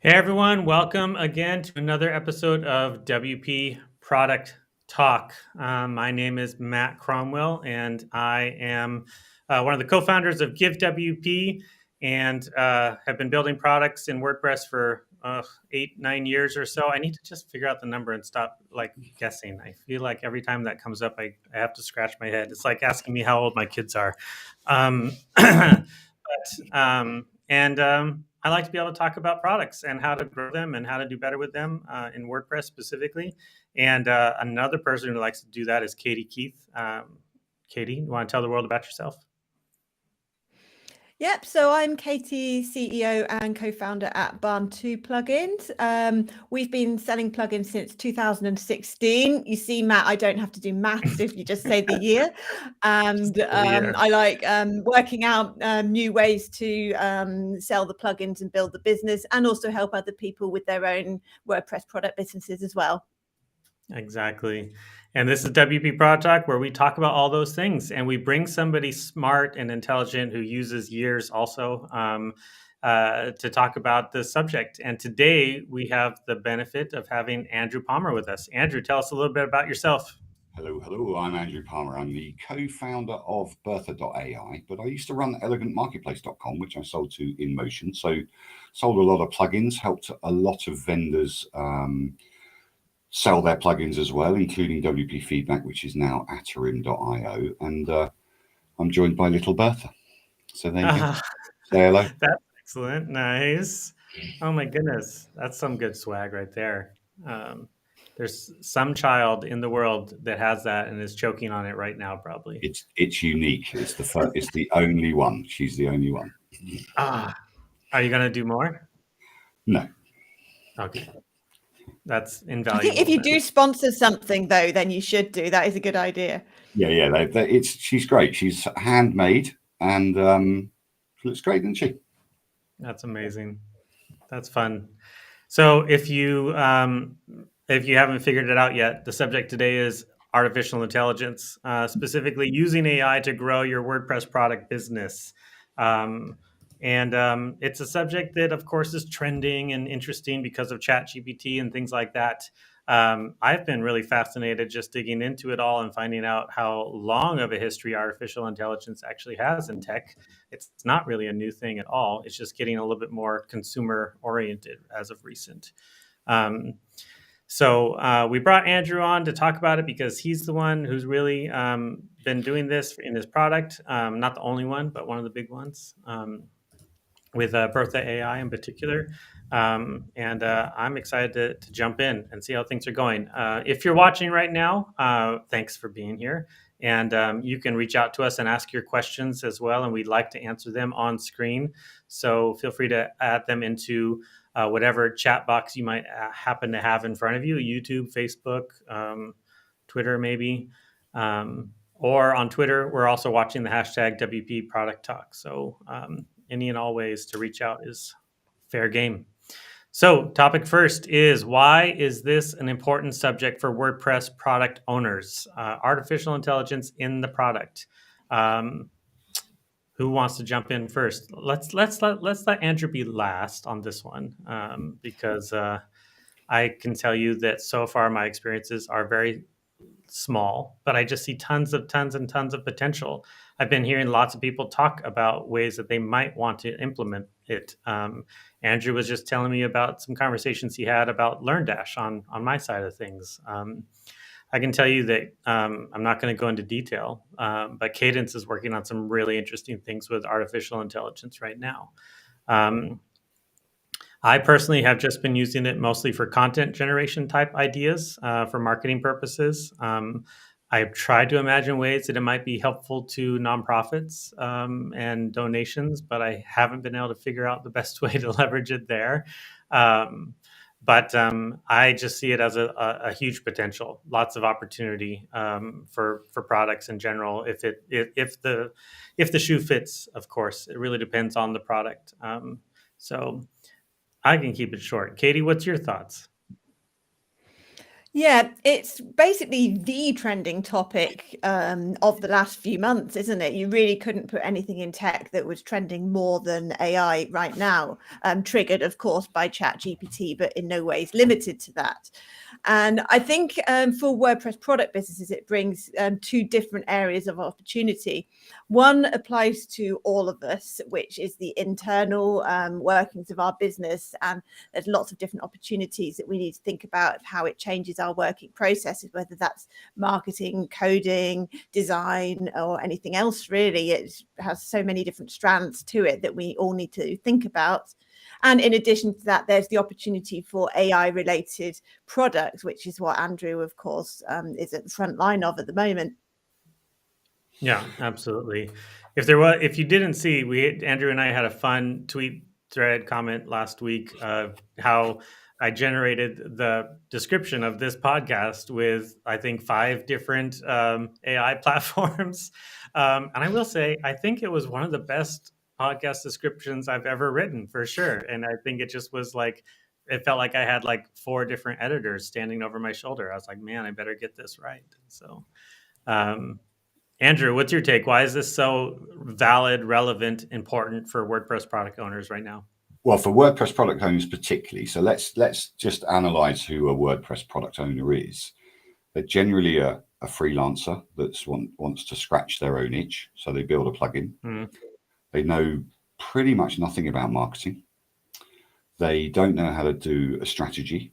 Hey everyone, welcome again to another episode of WP Product Talk. My name is Matt Cromwell, and I am one of the co-founders of GiveWP, and have been building products in WordPress for 8-9 years or so. I need to just figure out the number and stop guessing. I feel like every time that comes up, I have to scratch my head. It's like asking me how old my kids are. And I like to be able to talk about products and how to grow them and how to do better with them in WordPress specifically. And another person who likes to do that is Katie Keith. Katie, you want to tell the world about yourself? Yep, so I'm Katie, CEO and co-founder at Barn2 Plugins. We've been selling plugins since 2016. You see, Matt, I don't have to do maths if you just say the year. And I like working out new ways to sell the plugins and build the business, and also help other people with their own WordPress product businesses as well. Exactly. And this is WP Product Talk, where we talk about all those things, and we bring somebody smart and intelligent who uses years also to talk about the subject. And today we have the benefit of having Andrew Palmer with us. Andrew, tell us a little bit about yourself. Hello. I'm Andrew Palmer. I'm the co-founder of Bertha AI, but I used to run elegantmarketplace.com, which I sold to InMotion. So sold a lot of plugins, helped a lot of vendors sell their plugins as well, including WP Feedback, which is now Atarim.io. And I'm joined by little Bertha. So there you go. Say hello. That's excellent. Nice. Oh my goodness. That's some good swag right there. There's some child in the world that has that and is choking on it right now, probably. It's unique. It's the first, it's the only one. She's the only one. Are you going to do more? No. Okay. That's invaluable. I think if you do sponsor something, though, then you should do. That is a good idea. Yeah. She's great. She's handmade and she looks great, doesn't she? That's amazing. That's fun. So if you haven't figured it out yet, the subject today is artificial intelligence, specifically using AI to grow your WordPress product business. And it's a subject that, of course, is trending and interesting because of ChatGPT and things like that. I've been really fascinated just digging into it all and finding out how long of a history artificial intelligence actually has in tech. It's not really a new thing at all. It's just getting a little bit more consumer oriented as of recent. So we brought Andrew on to talk about it because he's the one who's really been doing this in his product. Not the only one, but one of the big ones. With Bertha AI in particular. And I'm excited to jump in and see how things are going. If you're watching right now, thanks for being here. And you can reach out to us and ask your questions as well, and we'd like to answer them on screen. So feel free to add them into whatever chat box you might happen to have in front of you, YouTube, Facebook, Twitter maybe. Or on Twitter, we're also watching the hashtag WP Product Talk. So any and all ways to reach out is fair game. So topic first is, why is this an important subject for WordPress product owners? Artificial intelligence in the product. Who wants to jump in first? Let's let Andrew be last on this one, because I can tell you that so far my experiences are very small, but I just see tons and tons of potential. I've been hearing lots of people talk about ways that they might want to implement it. Andrew was just telling me about some conversations he had about LearnDash on my side of things. I can tell you that I'm not going to go into detail, but Cadence is working on some really interesting things with artificial intelligence right now. I personally have just been using it mostly for content generation type ideas for marketing purposes. I've tried to imagine ways that it might be helpful to nonprofits and donations, but I haven't been able to figure out the best way to leverage it there. But I just see it as a huge potential, lots of opportunity for products in general. If the shoe fits, of course, it really depends on the product. So I can keep it short. Katie, what's your thoughts? Yeah, it's basically the trending topic of the last few months, isn't it? You really couldn't put anything in tech that was trending more than AI right now, triggered, of course, by ChatGPT, but in no ways limited to that. And I think for WordPress product businesses, it brings two different areas of opportunity. One applies to all of us, which is the internal workings of our business. And there's lots of different opportunities that we need to think about of how it changes our working processes, whether that's marketing, coding, design, or anything else, really. It has so many different strands to it that we all need to think about. And in addition to that, there's the opportunity for AI related products, which is what Andrew, of course, is at the front line of at the moment. Yeah, absolutely. If you didn't see, Andrew and I had a fun tweet thread comment last week of how I generated the description of this podcast with, I think, 5 different AI platforms. And I will say, I think it was one of the best podcast descriptions I've ever written, for sure. And I think it just was like, it felt like I had like 4 different editors standing over my shoulder. I was like, man, I better get this right. So, Andrew, what's your take? Why is this so valid, relevant, important for WordPress product owners right now? Well, for WordPress product owners particularly, so let's just analyze who a WordPress product owner is. They're generally a freelancer that wants to scratch their own itch, so they build a plugin. They know pretty much nothing about marketing. They don't know how to do a strategy.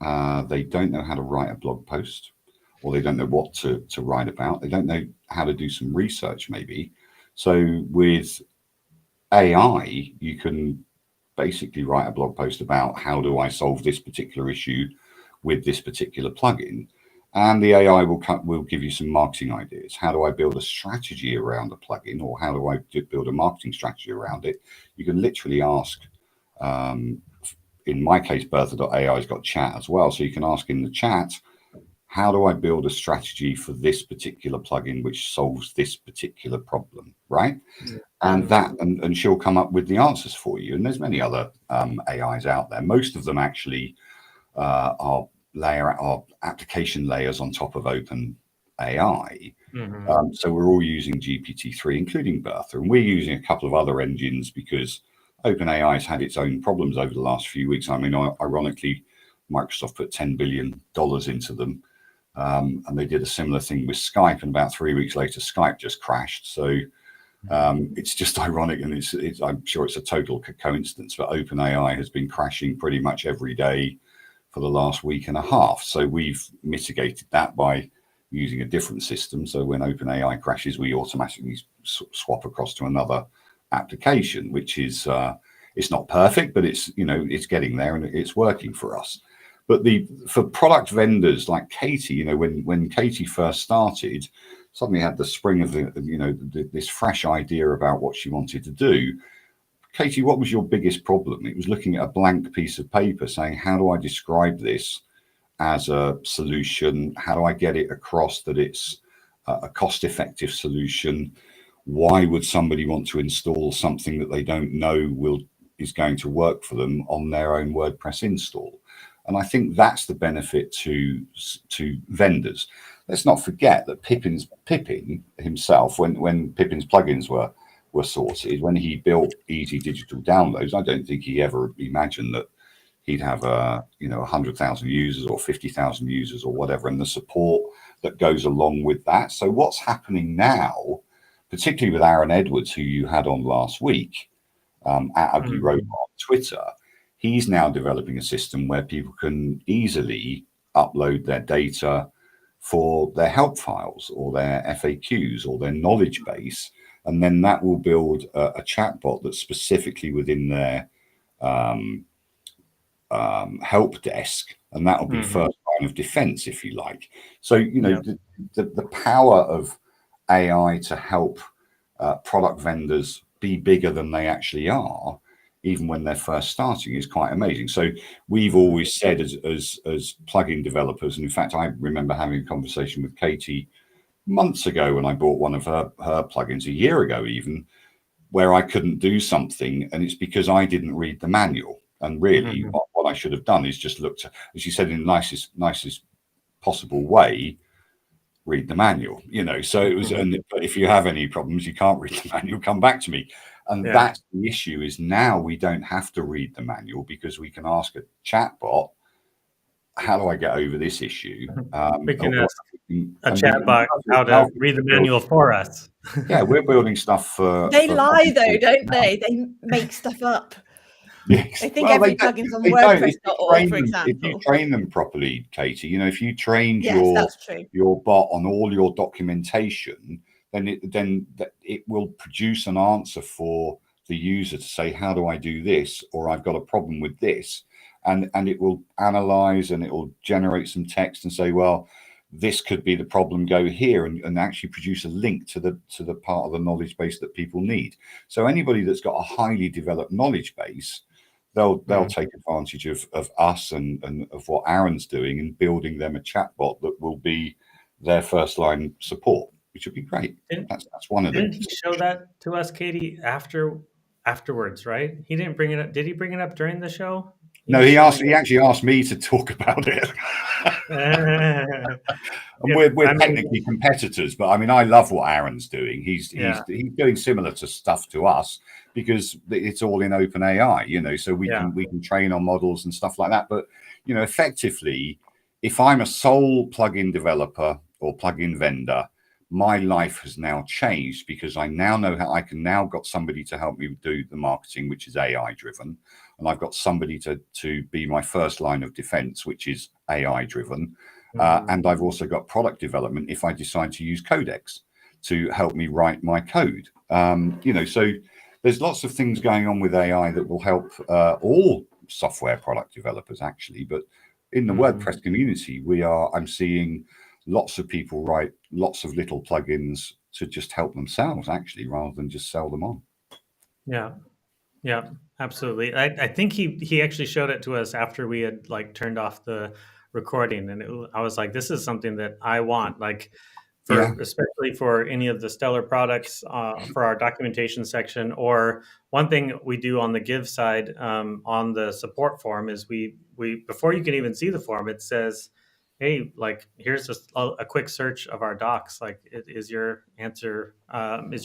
They don't know how to write a blog post, or they don't know what to write about. They don't know how to do some research, maybe. So with AI, you can basically write a blog post about how do I solve this particular issue with this particular plugin, and the AI will give you some marketing ideas. How do I build a strategy around a plugin, or how do I build a marketing strategy around it? You can literally ask. In my case, Bertha AI has got chat as well, so you can ask in the chat, how do I build a strategy for this particular plugin which solves this particular problem, right? And she'll come up with the answers for you. And there's many other AIs out there. Most of them actually are application layers on top of Open AI. So we're all using GPT-3, including Bertha, and we're using a couple of other engines because OpenAI has had its own problems over the last few weeks. I mean, ironically, Microsoft put $10 billion into them. And they did a similar thing with Skype, and about 3 weeks later, Skype just crashed. So it's just ironic, and I'm sure it's a total coincidence, but OpenAI has been crashing pretty much every day for the last week and a half. So we've mitigated that by using a different system. So when OpenAI crashes, we automatically swap across to another application, which is it's not perfect, but it's getting there and it's working for us. But for product vendors like Katie, when Katie first started, suddenly had the spring of this fresh idea about what she wanted to do. Katie, what was your biggest problem? It was looking at a blank piece of paper saying, how do I describe this as a solution? How do I get it across that it's a cost-effective solution? Why would somebody want to install something that they don't know is going to work for them on their own WordPress install? And I think that's the benefit to vendors. Let's not forget that Pippin himself, when Pippin's plugins were sorted, when he built Easy Digital Downloads, I don't think he ever imagined that he'd have 100,000 users or 50,000 users or whatever, and the support that goes along with that. So what's happening now, particularly with Aaron Edwards, who you had on last week, at Ugly Robot on Twitter, he's now developing a system where people can easily upload their data for their help files or their FAQs or their knowledge base, and then that will build a chatbot that's specifically within their help desk, and that will be first line of defense, if you like. So the power of AI to help product vendors be bigger than they actually are, even when they're first starting, is quite amazing. So we've always said as plugin developers, and in fact, I remember having a conversation with Katie months ago when I bought one of her plugins, a year ago even, where I couldn't do something, and it's because I didn't read the manual. And really, what I should have done is just looked, as you said in the nicest possible way, read the manual, so it was, but if you have any problems, you can't read the manual, come back to me. And that's the issue, is now we don't have to read the manual, because we can ask a chatbot, how do I get over this issue? We can ask a chatbot how to read the manual for us. Yeah, we're building stuff for. They lie though, don't they? They make stuff up. Yes. I think every plugin's on WordPress.org, for example. If you train them properly, Katie, if you trained that's true. your bot on all your documentation, then it will produce an answer for the user to say, how do I do this? Or I've got a problem with this. And it will analyze, and it will generate some text and say, well, this could be the problem, go here, and actually produce a link to the part of the knowledge base that people need. So anybody that's got a highly developed knowledge base, they'll take advantage of us and of what Aaron's doing, and building them a chatbot that will be their first line support, which would be great. That's one of them. Didn't he show that to us, Katie, afterwards, right? He didn't bring it up. Did he bring it up during the show? No, he actually asked me to talk about it. And we're technically competitors, but I love what Aaron's doing. He's doing similar to stuff to us, because it's all in open AI, so we can train on models and stuff like that. But effectively, if I'm a sole plugin developer or plugin vendor, my life has now changed, because I now know how I can now got somebody to help me do the marketing, which is AI driven. And I've got somebody to be my first line of defense, which is AI driven. And I've also got product development if I decide to use Codex to help me write my code. So there's lots of things going on with AI that will help all software product developers, actually. But in the WordPress community, I'm seeing lots of people write lots of little plugins to just help themselves, actually, rather than just sell them on. Yeah, absolutely. I think he actually showed it to us after we had turned off the recording, and I was like, this is something that I want, especially for any of the Stellar products, for our documentation section. Or one thing we do on the Give side, on the support form, is we before you can even see the form, it says, hey, here's just a quick search of our docs. Is your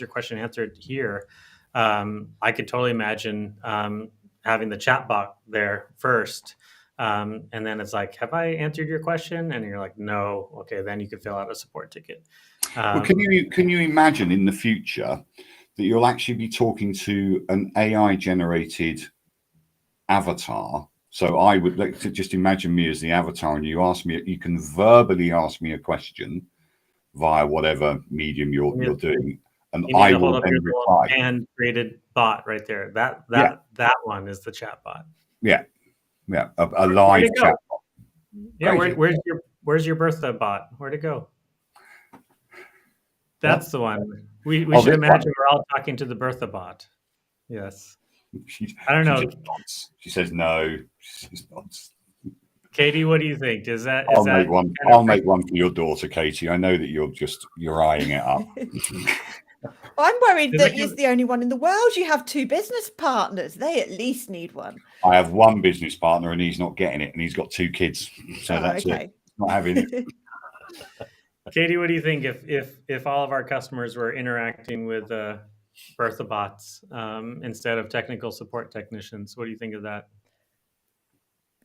question answered here? I could totally imagine having the chatbot there first. And then it's like, have I answered your question? And you're like, no. Okay, then you can fill out a support ticket. Well, can you imagine in the future that you'll actually be talking to an AI generated avatar? So I would like to just imagine me as the avatar, and you can verbally ask me a question via whatever medium you're doing, and I will then reply. And created bot right there. That one is the chat bot. Yeah, a live chat bot. Yeah, where's your Bertha bot? Where'd it go? That's the one. We should imagine we're all talking to the Bertha bot. Yes. I don't know. She says no. She says nonce. Katie, what do you think? I'll make one for your daughter, Katie. I know that you're eyeing it up. I'm worried that you're the only one in the world. You have 2 business partners. They at least need one. I have 1 business partner, and he's not getting it, and he's got 2 kids. So that's okay. it. Not having it. Katie, what do you think if all of our customers were interacting with Bertha bots instead of technical support technicians? What do you think of that?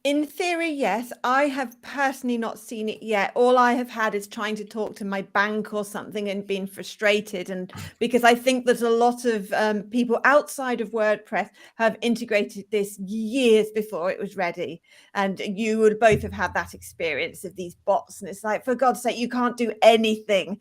In theory, yes. I have personally not seen it yet. All I have had is trying to talk to my bank or something and being frustrated. And because I think there's a lot of people outside of WordPress have integrated this years before it was ready. And you would both have had that experience of these bots. And it's like, for God's sake, you can't do anything.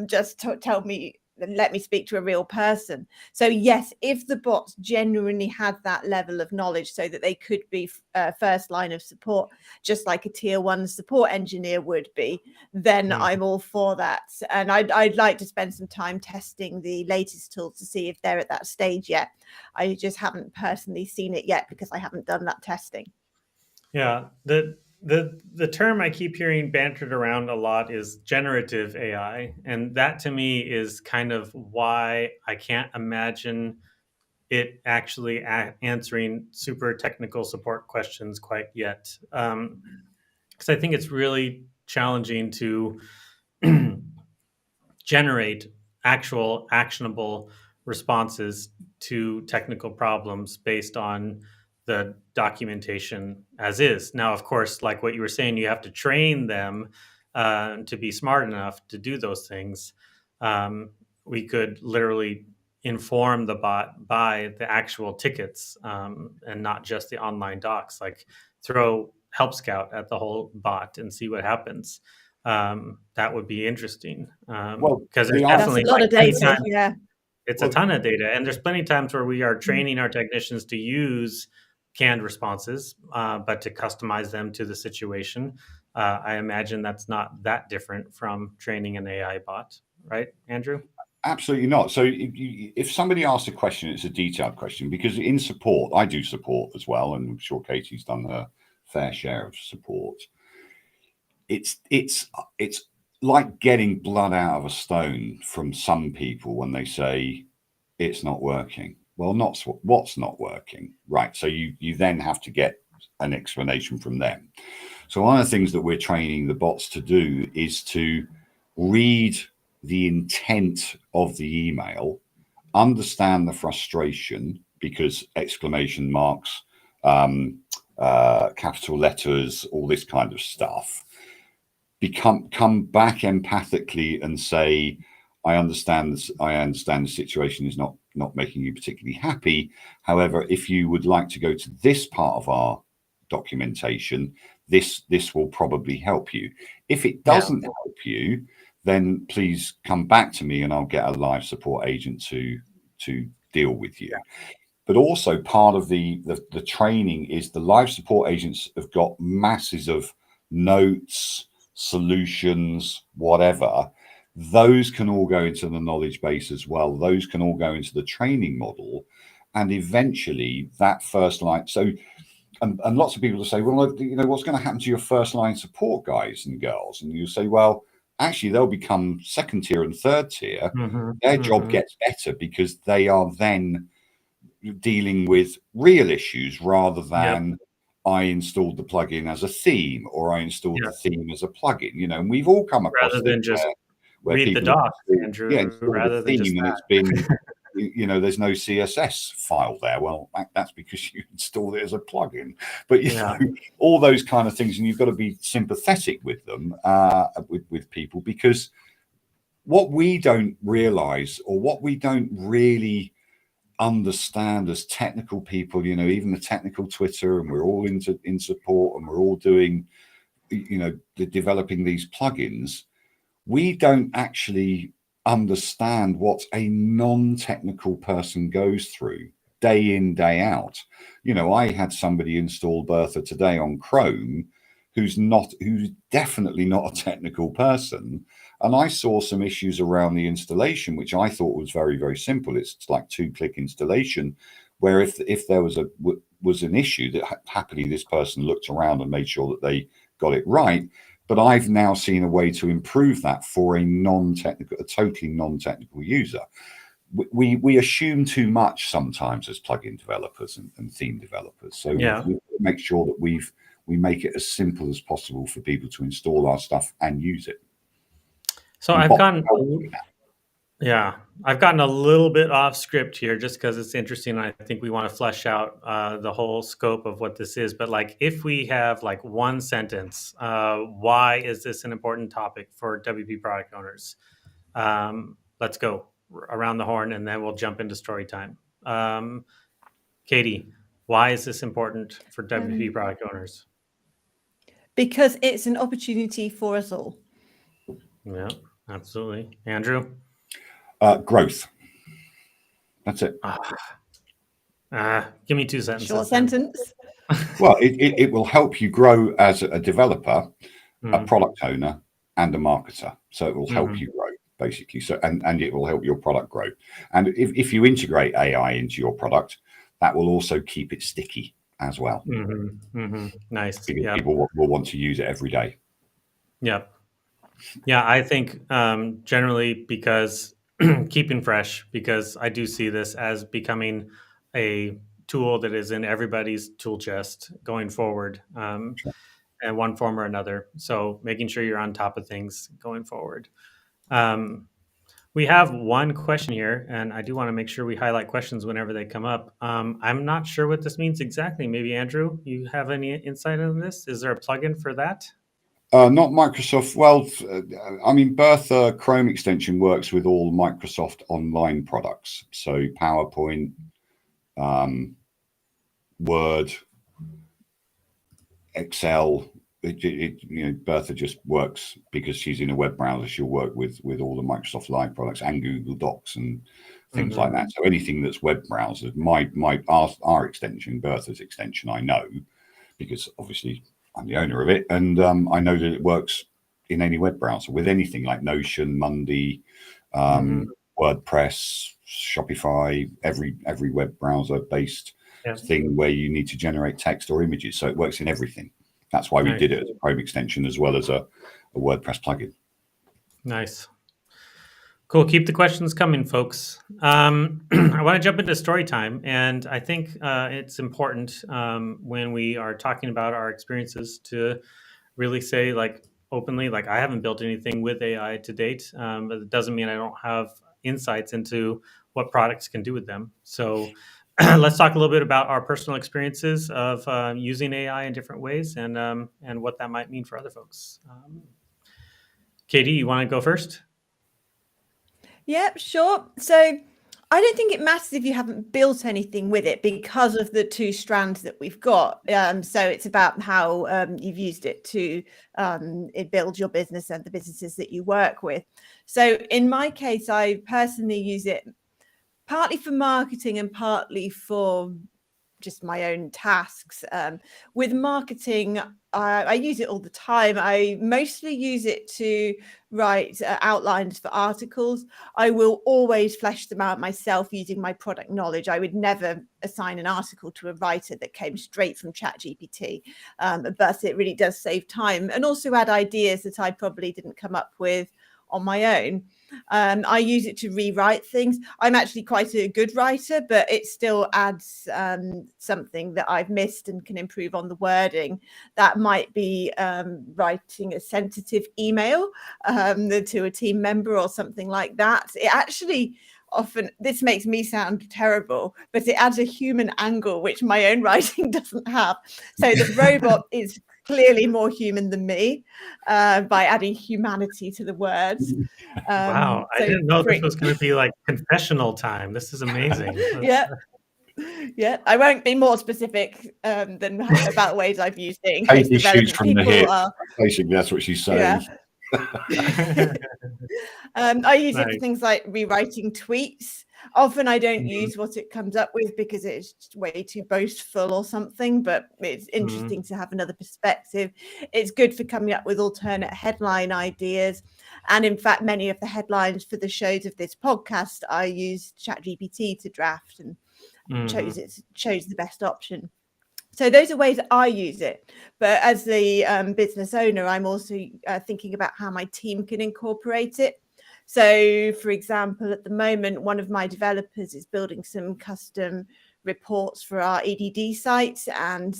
Just tell me. Let me speak to a real person. So yes, if the bots genuinely had that level of knowledge so that they could be first line of support, just like a tier 1 support engineer would be, then I'm all for that. And I'd like to spend some time testing the latest tools to see if they're at that stage yet. I just haven't personally seen it yet because I haven't done that testing. Yeah, the term I keep hearing bantered around a lot is generative AI. And that to me is kind of why I can't imagine it actually answering super technical support questions quite yet. Because I think it's really challenging to generate actual actionable responses to technical problems based on the documentation as is. Now, of course, like what you were saying, you have to train them to be smart enough to do those things. We could literally inform the bot by the actual tickets and not just the online docs. Like throw Help Scout at the whole bot and see what happens. That would be interesting Well, because there's the That's definitely a lot like of many data. times Yeah. it's a well, ton of data, and there's plenty of times where we are training our technicians to use canned responses, but to customize them to the situation. I imagine that's not that different from training an AI bot, right, Andrew? absolutely not. So if somebody asks a question, it's a detailed question, because in support, I do support as well, and I'm sure Katie's done her fair share of support. It's like getting blood out of a stone from some people when they say it's not working. Well, not what's not working, right? So you then have to get an explanation from them. So one of the things that we're training the bots to do is to read the intent of the email, understand the frustration, because exclamation marks, capital letters, all this kind of stuff, come back empathically and say, I understand the situation is not making you particularly happy. However, if you would like to go to this part of our documentation, this will probably help you. If it doesn't help you, then please come back to me and I'll get a live support agent to deal with you. But also part of the training is the live support agents have got masses of notes, solutions, whatever. Those can all go into the knowledge base as well. Those can all go into the training model. And eventually that first line. So, and lots of people will say, well, you know, what's going to happen to your first line support guys and girls? And you say, well, actually, they'll become second tier and third tier. Their job gets better because they are then dealing with real issues rather than I installed the plugin as a theme or I installed the theme as a plugin, you know, and we've all come across Rather this than just where read the people doc, Andrew, installed rather a than just theme and that. it's been, you know, there's no CSS file there. Well, that's because you installed it as a plugin. But you know, all those kind of things, and you've got to be sympathetic with them, with people, because what we don't realize or what we don't really understand as technical people, you know, even the technical Twitter, and we're all in support and we're all doing, you know, developing these plugins, we don't actually understand what a non-technical person goes through day in, day out. You know, I had somebody install Bertha today on Chrome who's definitely not a technical person. And I saw some issues around the installation, which I thought was very, very simple. It's like 2-click installation, where if there was an issue, that happily this person looked around and made sure that they got it right. But I've now seen a way to improve that for a totally non-technical user. We assume too much sometimes as plugin developers and theme developers. So we make sure that we make it as simple as possible for people to install our stuff and use it. So I've gotten a little bit off script here just because it's interesting. I think we want to flesh out the whole scope of what this is. But like, if we have like one sentence, why is this an important topic for WP product owners? Let's go around the horn and then we'll jump into story time. Katie, why is this important for WP product owners? Because it's an opportunity for us all. Yeah, absolutely. Andrew? Growth. That's it. Give me 2 sentences. Short sentence. Well, it will help you grow as a developer, a product owner, and a marketer. So it will help you grow, basically. So and it will help your product grow. And if you integrate AI into your product, that will also keep it sticky as well. Nice. Because people will want to use it every day. Yeah. Yeah, I think generally because keeping fresh, because I do see this as becoming a tool that is in everybody's tool chest going forward. Sure. in one form or another. So making sure you're on top of things going forward. We have one question here, and I do want to make sure we highlight questions whenever they come up. I'm not sure what this means exactly. Maybe Andrew, you have any insight on this? Is there a plugin for that? Not Microsoft. Well, I mean, Bertha Chrome extension works with all Microsoft online products. So PowerPoint, Word, Excel. Bertha just works because she's in a web browser. She'll work with all the Microsoft Live products and Google Docs and things like that. So anything that's web browser, our extension, Bertha's extension, I know because obviously I'm the owner of it, and I know that it works in any web browser with anything like Notion, Monday, WordPress, Shopify, every web browser based thing where you need to generate text or images. So it works in everything. That's why we did it as a Chrome extension as well as a WordPress plugin. Nice. Cool. Keep the questions coming, folks. I want to jump into story time. And I think it's important when we are talking about our experiences to really say, like, openly, like, I haven't built anything with AI to date, but it doesn't mean I don't have insights into what products can do with them. So let's talk a little bit about our personal experiences of using AI in different ways and what that might mean for other folks. Katie, you want to go first? Yep, sure. So I don't think it matters if you haven't built anything with it because of the two strands that we've got. So it's about how you've used it to build your business and the businesses that you work with. So in my case, I personally use it partly for marketing and partly for just my own tasks. With marketing, I use it all the time. I mostly use it to write outlines for articles. I will always flesh them out myself using my product knowledge. I would never assign an article to a writer that came straight from ChatGPT, but it really does save time and also add ideas that I probably didn't come up with on my own. I use it to rewrite things. I'm actually quite a good writer, but it still adds something that I've missed and can improve on the wording. That might be writing a sensitive email to a team member or something like that. It actually often, this makes me sound terrible, but it adds a human angle, which my own writing doesn't have. So the robot is clearly more human than me by adding humanity to the words. Wow, I didn't know this was going to be like confessional time. This is amazing. Yeah, I won't be more specific than about ways I've used it in Katie case the relevant from the hip. are. Basically, that's what she's saying. Yeah. I use it for things like rewriting tweets. Often I don't use what it comes up with because it's way too boastful or something, but it's interesting to have another perspective. It's good for coming up with alternate headline ideas. And in fact, many of the headlines for the shows of this podcast, I used ChatGPT to draft and chose the best option. So those are ways I use it. But as the business owner, I'm also thinking about how my team can incorporate it. So, for example, at the moment, one of my developers is building some custom reports for our EDD sites and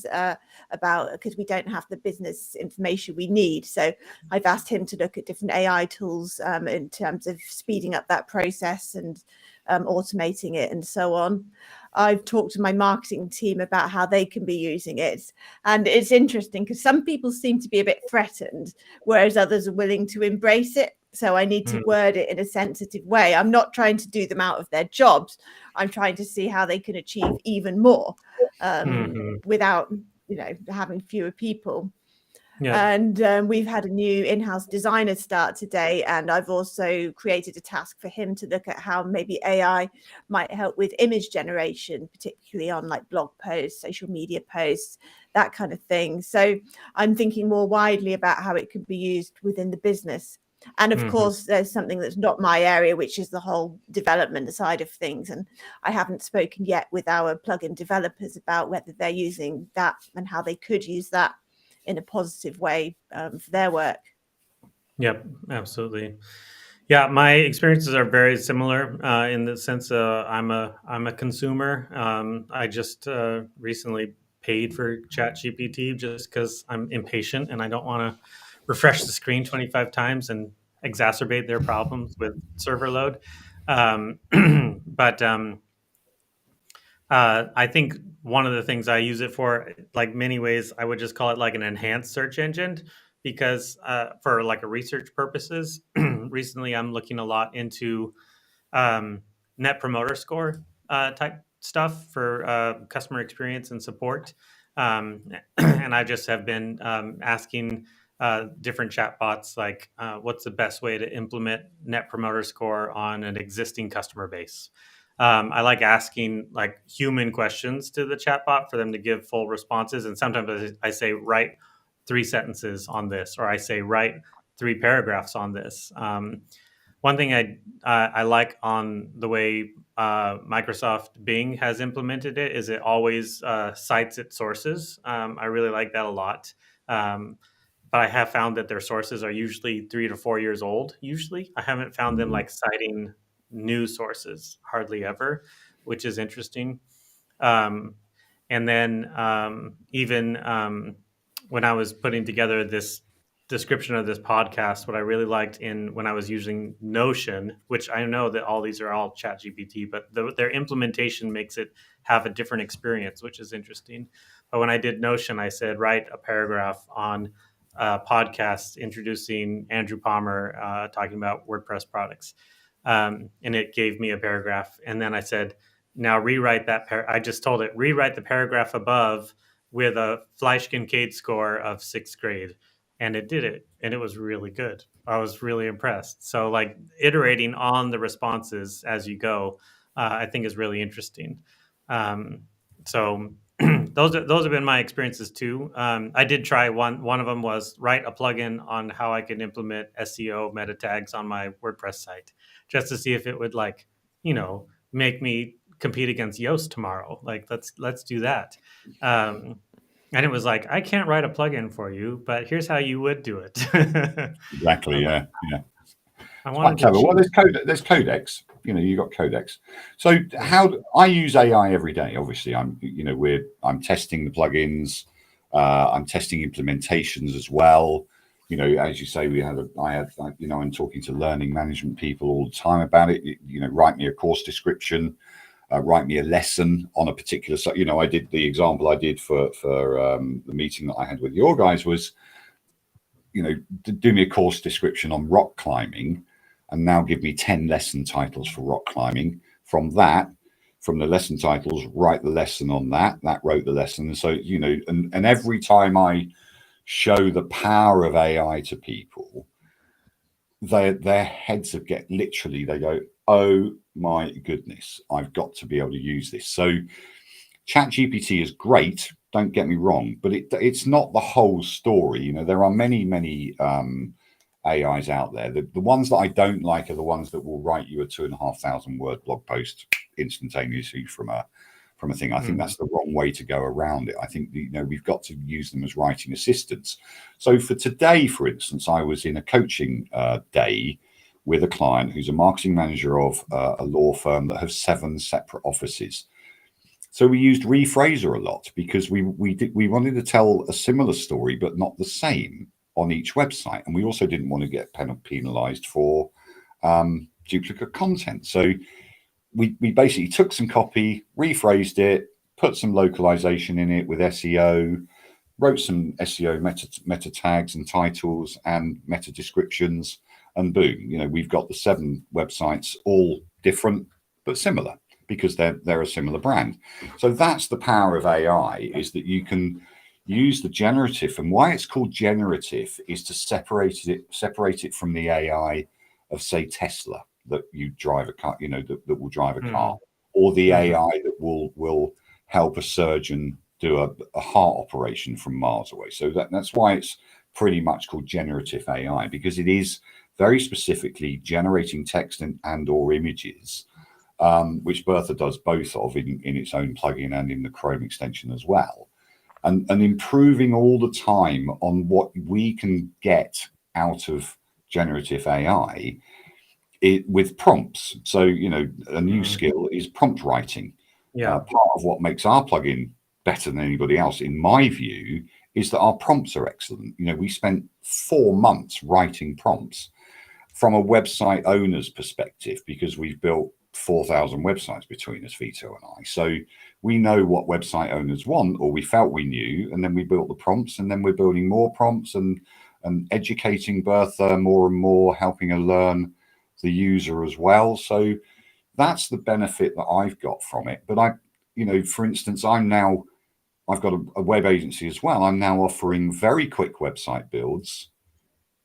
because we don't have the business information we need. So I've asked him to look at different AI tools in terms of speeding up that process and automating it and so on. I've talked to my marketing team about how they can be using it. And it's interesting because some people seem to be a bit threatened, whereas others are willing to embrace it. So I need to word it in a sensitive way. I'm not trying to do them out of their jobs. I'm trying to see how they can achieve even more without, having fewer people. Yeah. And we've had a new in-house designer start today, and I've also created a task for him to look at how maybe AI might help with image generation, particularly on like blog posts, social media posts, that kind of thing. So I'm thinking more widely about how it could be used within the business. And of course, there's something that's not my area, which is the whole development side of things. And I haven't spoken yet with our plugin developers about whether they're using that and how they could use that in a positive way for their work. Yep, absolutely. Yeah, my experiences are very similar in the sense I'm a consumer. I just recently paid for ChatGPT just because I'm impatient and I don't want to refresh the screen 25 times and exacerbate their problems with server load. But I think one of the things I use it for, like many ways, I would just call it like an enhanced search engine because for like a research purposes, recently I'm looking a lot into net promoter score type stuff for customer experience and support. And I just have been asking different chatbots like what's the best way to implement net promoter score on an existing customer base. I like asking like human questions to the chatbot for them to give full responses. And sometimes I say, write 3 sentences on this, or I say, write 3 paragraphs on this. One thing I like on the way Microsoft Bing has implemented it is it always cites its sources. I really like that a lot. But I have found that their sources are usually 3 to 4 years old. Usually, I haven't found them like citing new sources hardly ever, which is interesting. Um, and then even when I was putting together this description of this podcast, what I really liked in when I was using Notion, which I know that all these are all Chat GPT, but their implementation makes it have a different experience, which is interesting. But when I did Notion, I said, write a paragraph on podcast introducing Andrew Palmer talking about WordPress products. And it gave me a paragraph. And then I said, now rewrite that. I just told it, rewrite the paragraph above with a Fleisch-Kincaid score of 6th grade. And it did it. And it was really good. I was really impressed. So like iterating on the responses as you go, I think is really interesting. So those have been my experiences too. I did try one of them was write a plugin on how I can implement SEO meta tags on my WordPress site, just to see if it would like, make me compete against Yoast tomorrow. Like let's do that. And it was like, I can't write a plugin for you, but here's how you would do it. Exactly. Yeah. I Quite wanted to clever. Well, cheat. there's Codex. You got Codex. So I use AI every day. Obviously, I'm testing the plugins. I'm testing implementations as well. As you say, I'm talking to learning management people all the time about it. Write me a course description, write me a lesson on a particular. So, I did the example I did for the meeting that I had with your guys was, do me a course description on rock climbing, and now give me 10 lesson titles for rock climbing. From the lesson titles, write the lesson on that. That wrote the lesson. And so, and every time I show the power of AI to people, their heads they go, oh my goodness, I've got to be able to use this. So ChatGPT is great, don't get me wrong, but it's not the whole story. There are many AIs out there. The ones that I don't like are the ones that will write you a 2,500 word blog post instantaneously from a thing. I think that's the wrong way to go around it. I think we've got to use them as writing assistants. So for today, for instance, I was in a coaching day with a client who's a marketing manager of a law firm that have 7 separate offices. So we used Rephraser a lot because we wanted to tell a similar story but not the same on each website, and we also didn't want to get penalized for duplicate content. So we basically took some copy, rephrased it, put some localization in it with SEO, wrote some SEO meta tags and titles and meta descriptions, and boom, we've got the 7 websites, all different but similar because they're a similar brand. So that's the power of AI, is that you can use the generative, and why it's called generative is to separate it from the AI of, say, Tesla, that you drive a car, that will drive a car, or the AI that will help a surgeon do a heart operation from miles away. So that's why it's pretty much called generative AI, because it is very specifically generating text and or images, which Bertha does both of in its own plugin and in the Chrome extension as well. And improving all the time on what we can get out of generative AI with prompts. So, a new skill is prompt writing. Yeah. Part of what makes our plugin better than anybody else, in my view, is that our prompts are excellent. You know, we spent 4 months writing prompts from a website owner's perspective, because we've built 4,000 websites between us, Vito and I. So we know what website owners want, or we felt we knew, and then we built the prompts, and then we're building more prompts and educating Bertha more and more, helping her learn the user as well. So that's the benefit that I've got from it. But you know, for instance, I've got a web agency as well. I'm now offering very quick website builds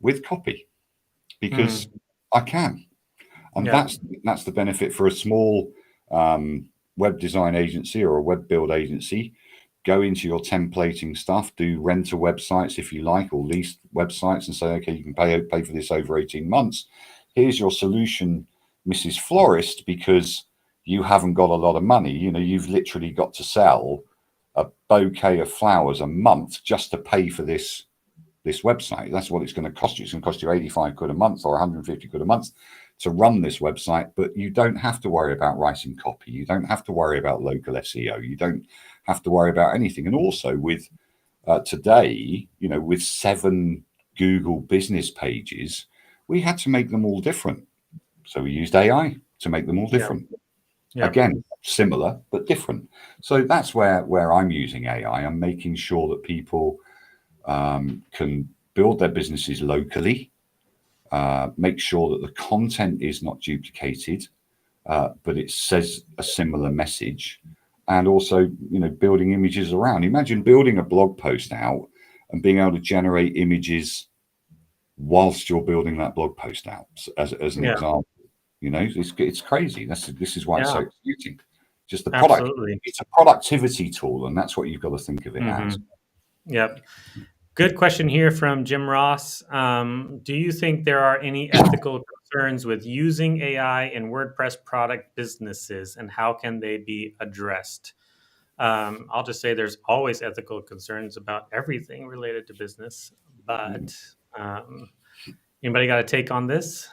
with copy, because I can. And that's the benefit for a small web design agency or a web build agency. Go into your templating stuff, do renter websites if you like, or lease websites, and say, okay, you can pay for this over 18 months. Here's your solution, Mrs. Florist, because you haven't got a lot of money. You know, you've literally got to sell a bouquet of flowers a month just to pay for this website. That's what it's going to cost you. It's going to cost you 85 quid a month or 150 quid a month to run this website, but you don't have to worry about writing copy. You don't have to worry about local SEO. You don't have to worry about anything. And also with today, you know, with 7 Google business pages, we had to make them all different. So we used AI to make them all different. Again, similar, but different. So that's where I'm using AI. I'm making sure that people can build their businesses locally, make sure that the content is not duplicated, but it says a similar message, and also, you know, building images around. Imagine building a blog post out and being able to generate images whilst you're building that blog post out, as an example. You know, it's crazy. This is why it's so exciting. Just the product. Absolutely. It's a productivity tool, and that's what you've got to think of it as. Yep. Good question here from Jim Ross. Do you think there are any ethical concerns with using AI in WordPress product businesses, and how can they be addressed? I'll just say there's always ethical concerns about everything related to business, but anybody got a take on this?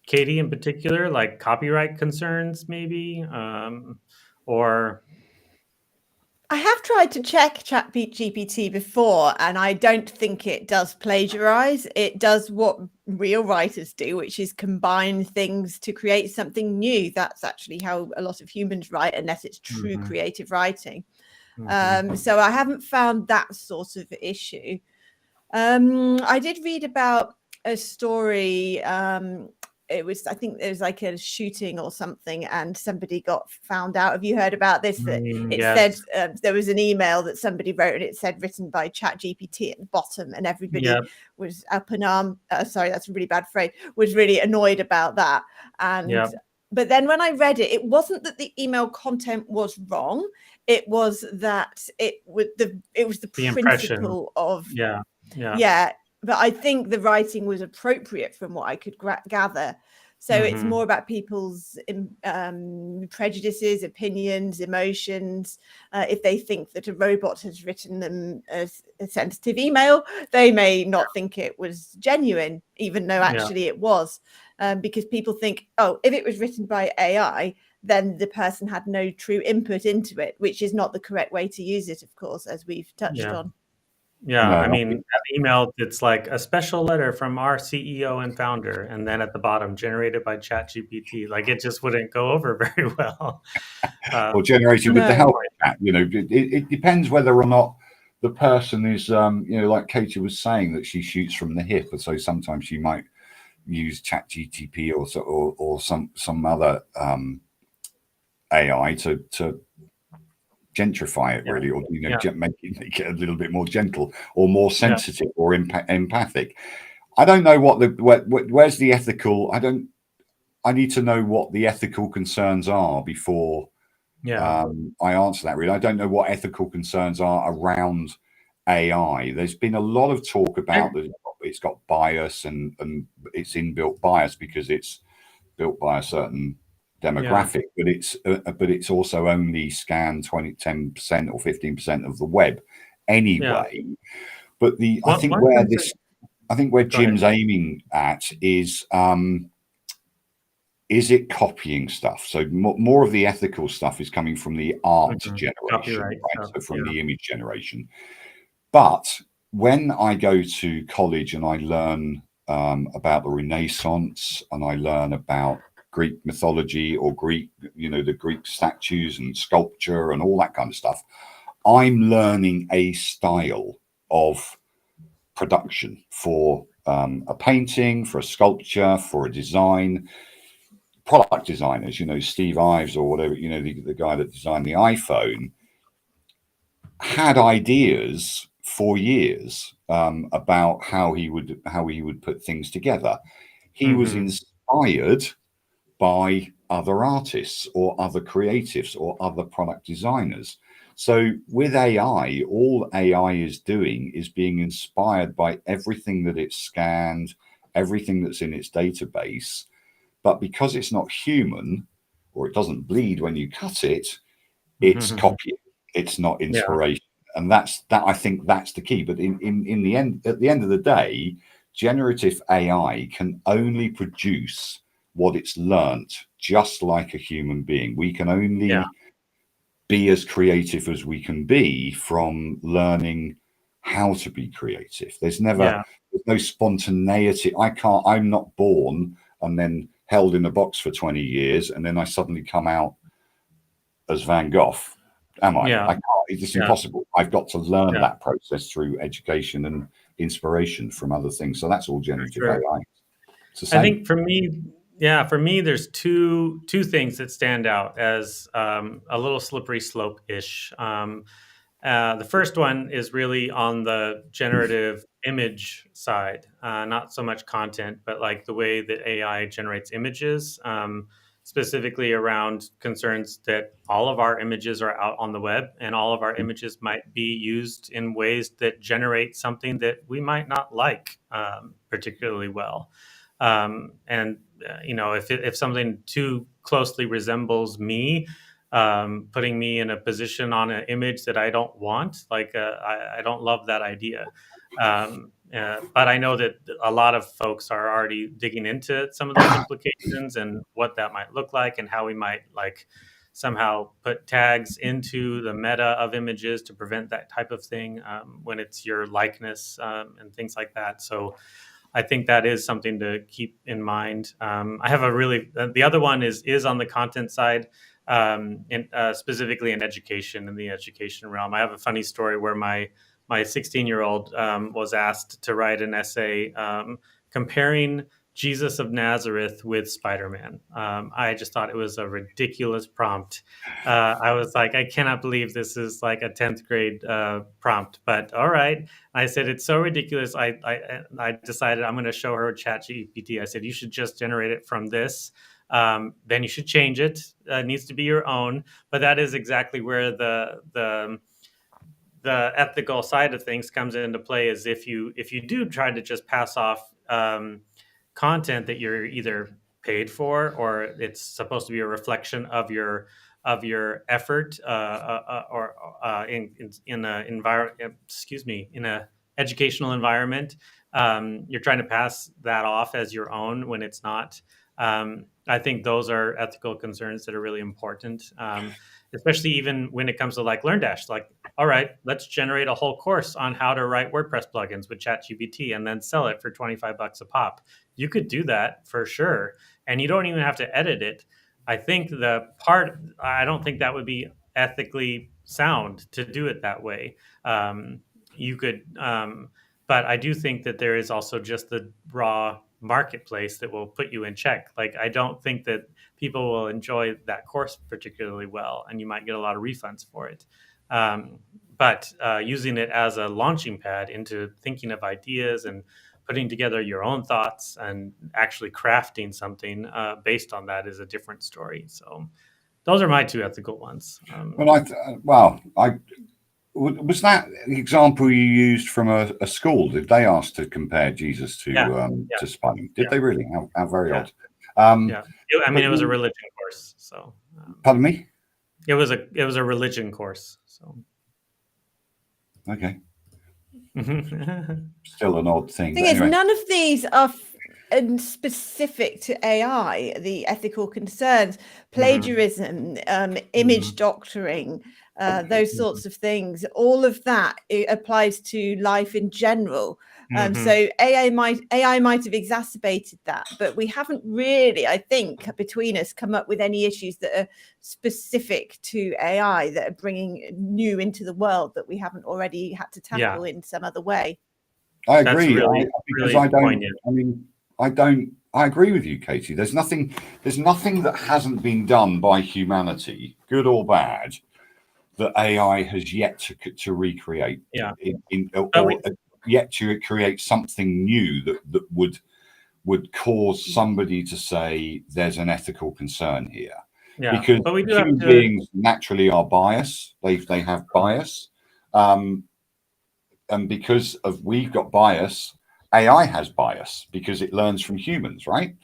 Katie in particular, like copyright concerns maybe, or... I have tried to check ChatGPT before, and I don't think it does plagiarize. It does what real writers do, which is combine things to create something new. That's actually how a lot of humans write, unless it's true creative writing. So I haven't found that sort of issue. I did read about a story. I think it was like a shooting or something, and somebody got found out. Have you heard about this? That it said there was an email that somebody wrote, and it said written by ChatGPT at the bottom, and everybody was up in arm. Sorry, that's a really bad phrase. Was really annoyed about that. And but then when I read it, it wasn't that the email content was wrong. It was that it was the principle of but I think the writing was appropriate from what I could gather. So it's more about people's prejudices, opinions, emotions. If they think that a robot has written them a sensitive email, they may not think it was genuine, even though actually it was. Because people think, oh, if it was written by AI, then the person had no true input into it, which is not the correct way to use it, of course, as we've touched on. I mean, that email, it's like a special letter from our CEO and founder, and then at the bottom, generated by ChatGPT. Like, it just wouldn't go over very well. Or generated with the help of chat. You know, it depends whether or not the person is, you know, like Katie was saying, that she shoots from the hip, and so sometimes she might use ChatGPT or some other AI to gentrify it, really, or, you know, make it a little bit more gentle or more sensitive or empathic. I don't know where's the ethical. I need to know what the ethical concerns are before I answer that, really. I don't know what ethical concerns are around AI. There's been a lot of talk about that it's got bias and it's inbuilt bias because it's built by a certain demographic, but it's also only scanned 10% or 15% of the web anyway. But I think where Jim's aiming at is is it copying stuff? So more of the ethical stuff is coming from the art generation, Copyright right? stuff, So from yeah. the image generation. But when I go to college and I learn about the Renaissance, and I learn about Greek mythology or Greek, the Greek statues and sculpture and all that kind of stuff, I'm learning a style of production for a painting, for a sculpture, for a design. Product designers, Steve Ives or whatever, the guy that designed the iPhone, had ideas for years about how he would put things together. He was inspired by other artists or other creatives or other product designers. So with AI, all AI is doing is being inspired by everything that it's scanned, everything that's in its database. But because it's not human, or it doesn't bleed when you cut it, it's copying. It's not inspiration. Yeah. And I think that's the key. But in the end, at the end of the day, generative AI can only produce what it's learnt, just like a human being. We can only be as creative as we can be from learning how to be creative. There's no spontaneity. I'm not born and then held in a box for 20 years and then I suddenly come out as Van Gogh. Am I? Yeah. I can't. It's impossible. I've got to learn that process through education and inspiration from other things. So that's all generative AI. I think for me, there's two things that stand out as a little slippery slope-ish. The first one is really on the generative image side, not so much content, but like the way that AI generates images, specifically around concerns that all of our images are out on the web and all of our images might be used in ways that generate something that we might not like particularly well. If something too closely resembles me, putting me in a position on an image that I don't want, I don't love that idea. But I know that a lot of folks are already digging into some of those implications and what that might look like and how we might somehow put tags into the meta of images to prevent that type of thing when it's your likeness and things like that. So I think that is something to keep in mind. I have the other one is on the content side, specifically in education, in the education realm. I have a funny story where my 16-year-old was asked to write an essay comparing Jesus of Nazareth with Spider-Man. I just thought it was a ridiculous prompt. I was like, I cannot believe this is like a 10th grade prompt, but all right. I said, it's so ridiculous. I decided I'm going to show her ChatGPT. I said, you should just generate it from this. Then you should change it. It needs to be your own. But that is exactly where the ethical side of things comes into play. Is if you do try to just pass off content that you're either paid for or it's supposed to be a reflection of your effort or in a educational environment, you're trying to pass that off as your own when it's not. I think those are ethical concerns that are really important, especially even when it comes to like LearnDash. Like, all right, let's generate a whole course on how to write WordPress plugins with ChatGPT and then sell it for $25 a pop. You could do that for sure, and you don't even have to edit it. I don't think that would be ethically sound to do it that way. You could, but I do think that there is also just the raw marketplace that will put you in check. Like, I don't think that people will enjoy that course particularly well, and you might get a lot of refunds for it. But using it as a launching pad into thinking of ideas and putting together your own thoughts and actually crafting something based on that is a different story. So those are my two ethical ones. Was that the example you used from a school? Did they ask to compare Jesus to Spider-Man? Did they really? How very odd. It was a religion course. So pardon me? It was a religion course. So okay. Still an odd thing. Thing is, none of these are and specific to AI, the ethical concerns, plagiarism, image doctoring, those sorts of things, all of that, it applies to life in general. So AI might have exacerbated that, but we haven't really, I think, between us come up with any issues that are specific to AI that are bringing new into the world that we haven't already had to tackle in some other way. I agree. Really, because really I don't. poignant. I mean, I don't. I agree with you, Katie. There's nothing that hasn't been done by humanity, good or bad, that AI has yet to recreate. Yeah. Or yet to create something new that would cause somebody to say there's an ethical concern here. Yeah. Because but we do human beings naturally are biased. They have bias. And because we've got bias, AI has bias because it learns from humans, right?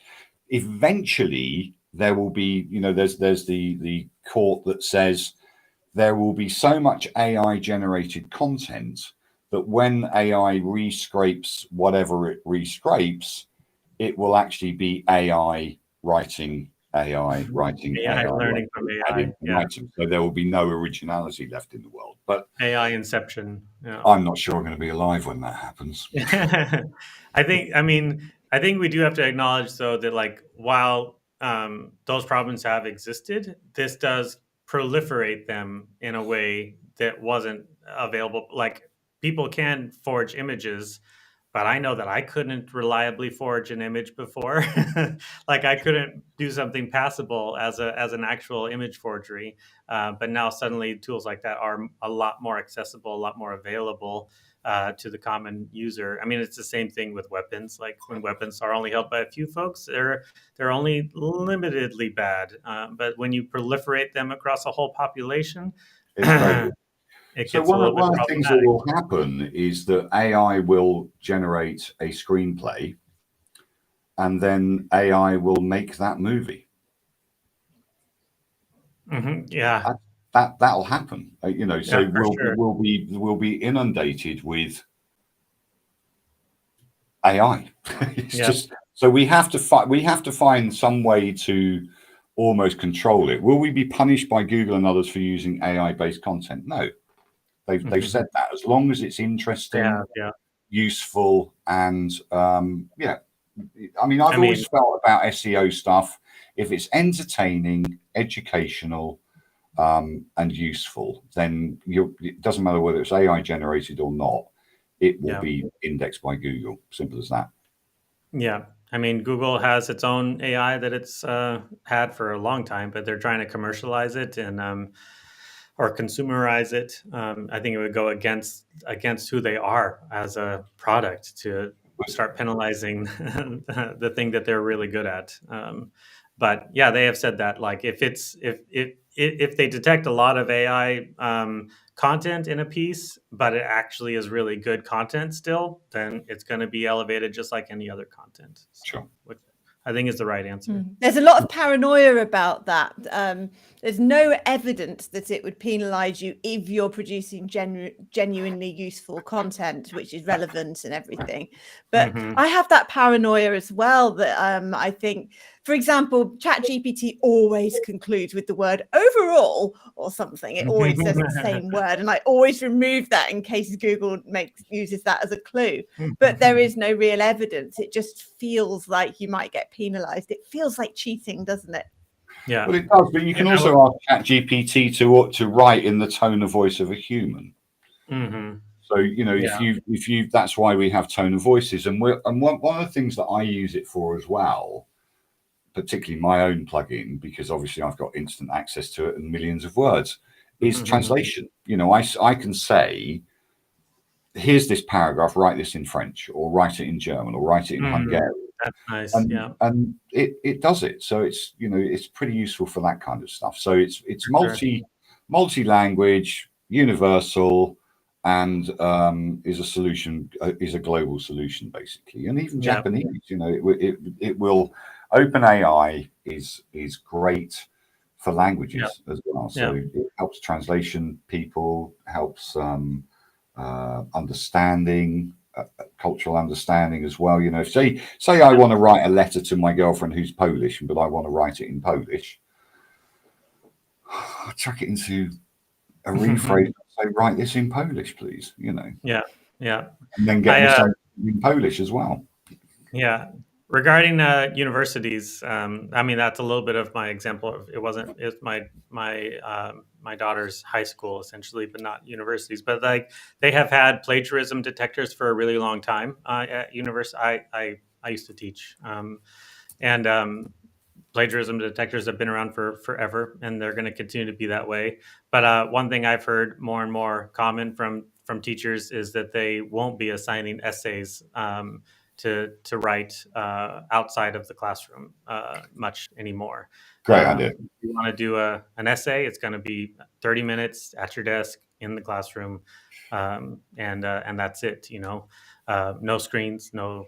Eventually, there will be, there's the court that says there will be so much AI generated content that when AI rescrapes whatever it rescrapes, it will actually be AI writing AI learning from AI. writing. So there will be no originality left in the world. But AI inception. Yeah. I'm not sure I'm going to be alive when that happens. I think we do have to acknowledge, though, that like while those problems have existed, this does proliferate them in a way that wasn't available. Like people can forge images, but I know that I couldn't reliably forge an image before. Like I couldn't do something passable as an actual image forgery. But now suddenly tools like that are a lot more accessible, a lot more available to the common user. I mean, it's the same thing with weapons. Like when weapons are only held by a few folks, they're only limitedly bad. But when you proliferate them across a whole population, it's very it so gets a little bit one of the things that problematic. will happen is that AI will generate a screenplay, and then AI will make that movie. Yeah, that'll happen. So yeah, for sure. we'll be inundated with AI. It's just so we have to find some way to almost control it. Will we be punished by Google and others for using AI-based content? No. They've said that as long as it's interesting, useful, and I mean, I've always felt about SEO stuff, if it's entertaining, educational, and useful, then it doesn't matter whether it's AI generated or not, it will be indexed by Google. Simple as that. Yeah. I mean, Google has its own AI that it's had for a long time, but they're trying to commercialize it and or consumerize it. I think it would go against who they are as a product to start penalizing the thing that they're really good at. But yeah, they have said that like if they detect a lot of AI content in a piece, but it actually is really good content still, then it's going to be elevated just like any other content. So, sure. Which I think is the right answer. There's a lot of paranoia about that. There's no evidence that it would penalize you if you're producing genuinely useful content, which is relevant and everything. But I have that paranoia as well that I think, for example, ChatGPT always concludes with the word overall or something. It always says the same word. And I always remove that in case Google uses that as a clue. But there is no real evidence. It just feels like you might get penalized. It feels like cheating, doesn't it? Yeah. Well, it does, but you can also ask ChatGPT to write in the tone of voice of a human. So if you that's why we have tone of voices, and one of the things that I use it for as well, particularly my own plugin, because obviously I've got instant access to it and millions of words, is translation. I can say, here's this paragraph, write this in French, or write it in German, or write it in Hungarian. That's nice. And it does it. So it's it's pretty useful for that kind of stuff. So it's multi-language, universal, and is a solution, is a global solution basically. And even Japanese, it will. OpenAI is great for languages as well. So it helps translation people, helps understanding, cultural understanding as well. You know, say I want to write a letter to my girlfriend who's Polish, but I want to write it in Polish. I chuck it into a rephrase and say, write this in Polish, please. You know. Yeah. And then get mistakes in Polish as well. Yeah. Regarding universities, I mean, that's a little bit of my example. It's my daughter's high school essentially, but not universities. But like they have had plagiarism detectors for a really long time at university. I used to teach, and plagiarism detectors have been around for forever, and they're going to continue to be that way. But one thing I've heard more and more common from teachers is that they won't be assigning essays to write outside of the classroom much anymore. Great idea. If you want to do an essay, it's going to be 30 minutes at your desk in the classroom, and that's it. You know, no screens, no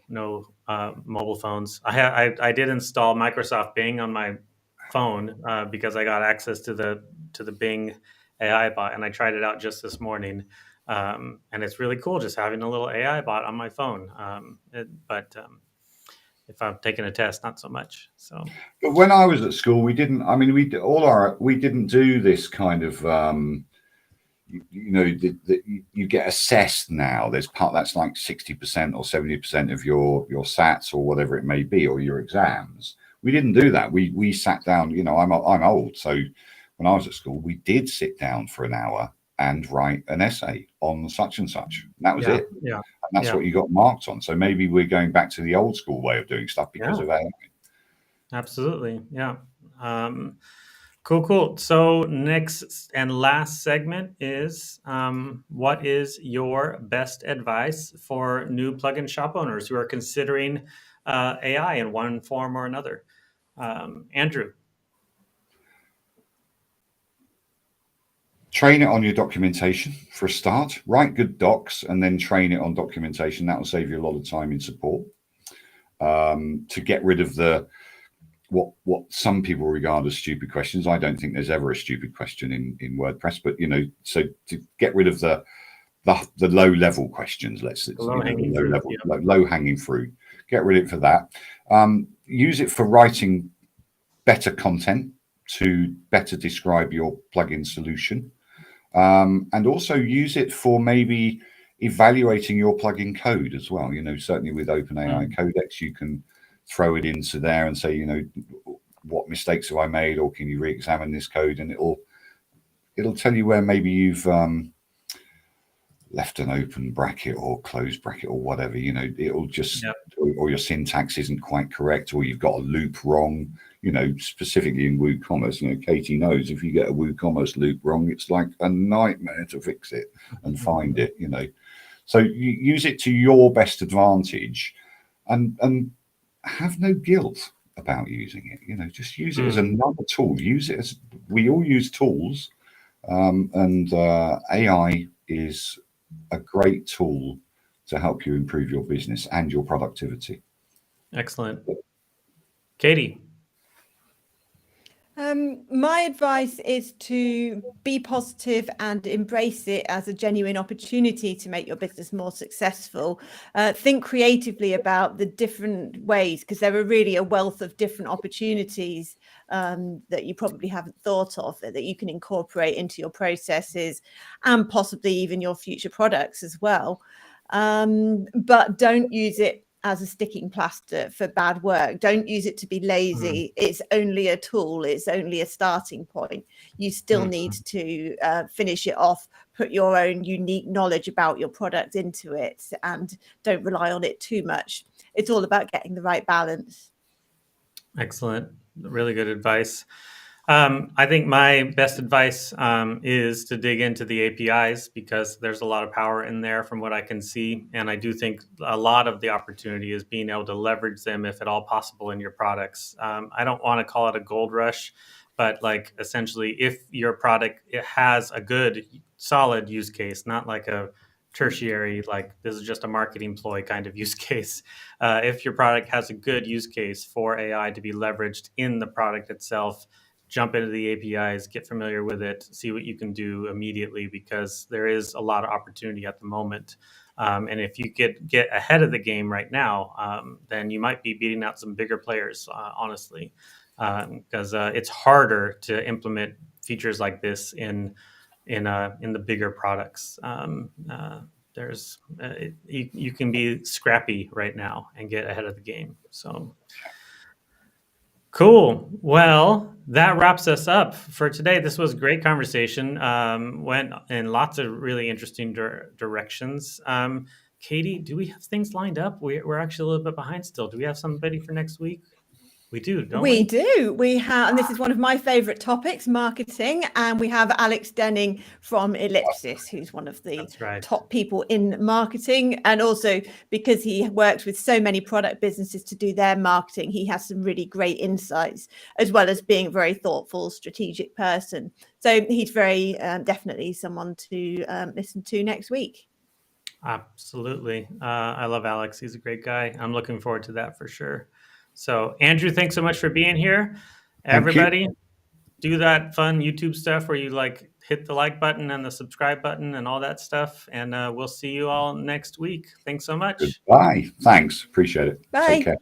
mobile phones. I did install Microsoft Bing on my phone because I got access to the Bing AI bot, and I tried it out just this morning. And it's really cool just having a little AI bot on my phone. But if I'm taking a test, not so much. So, but when I was at school, we didn't. I mean, we didn't do this kind of. You know, you get assessed now. There's part that's like 60% or 70% of your SATs or whatever it may be, or your exams. We didn't do that. We sat down. You know, I'm old, so when I was at school, we did sit down for an hour and write an essay on such and such. And that was it. Yeah. And that's what you got marked on. So maybe we're going back to the old school way of doing stuff because of AI. Absolutely. Yeah. Cool. So next and last segment is what is your best advice for new plugin shop owners who are considering AI in one form or another? Andrew. Train it on your documentation for a start. Write good docs and then train it on documentation. That will save you a lot of time in support. To get rid of what some people regard as stupid questions. I don't think there's ever a stupid question in WordPress, but you know, so to get rid of the low level questions, low hanging fruit, get rid of it for that. Use it for writing better content to better describe your plugin solution, and also use it for maybe evaluating your plugin code as well. You know, certainly with OpenAI Codex, you can throw it into there and say, you know, what mistakes have I made, or can you re-examine this code, and it'll tell you where maybe you've left an open bracket or closed bracket or whatever. You know, it'll just or your syntax isn't quite correct, or you've got a loop wrong. You know, specifically in WooCommerce, you know, Katie knows if you get a WooCommerce loop wrong, it's like a nightmare to fix it and find it. You know, so you use it to your best advantage, and have no guilt about using it. You know, just use it as another tool. Use it as we all use tools, and AI is a great tool to help you improve your business and your productivity. Excellent. Katie. My advice is to be positive and embrace it as a genuine opportunity to make your business more successful. Think creatively about the different ways, because there are really a wealth of different opportunities that you probably haven't thought of that you can incorporate into your processes and possibly even your future products as well. But don't use it as a sticking plaster for bad work. Don't use it to be lazy. It's only a tool. It's only a starting point. You still need to finish it off, put your own unique knowledge about your product into it, and don't rely on it too much. It's all about getting the right balance. Excellent. Really good advice. I think my best advice is to dig into the APIs, because there's a lot of power in there from what I can see. And I do think a lot of the opportunity is being able to leverage them, if at all possible, in your products. I don't want to call it a gold rush, but like essentially if your product it has a good, solid use case, not like a tertiary, like this is just a marketing ploy kind of use case. If your product has a good use case for AI to be leveraged in the product itself, jump into the APIs, get familiar with it, see what you can do immediately, because there is a lot of opportunity at the moment. And if you get ahead of the game right now, then you might be beating out some bigger players, honestly, because it's harder to implement features like this in the bigger products. You can be scrappy right now and get ahead of the game. So cool. Well, that wraps us up for today. This was a great conversation. Went in lots of really interesting directions. Katie, do we have things lined up? We're actually a little bit behind still. Do we have somebody for next week? We do, don't we? We do. We have, and this is one of my favorite topics, marketing. And we have Alex Denning from Ellipsis, who's one of the top people in marketing. And also because he works with so many product businesses to do their marketing, he has some really great insights, as well as being a very thoughtful, strategic person. So he's very definitely someone to listen to next week. Absolutely. I love Alex. He's a great guy. I'm looking forward to that for sure. So, Andrew, thanks so much for being here. Everybody, do that fun YouTube stuff where you like hit the like button and the subscribe button and all that stuff. And we'll see you all next week. Thanks so much. Bye. Thanks. Appreciate it. Bye. Take care.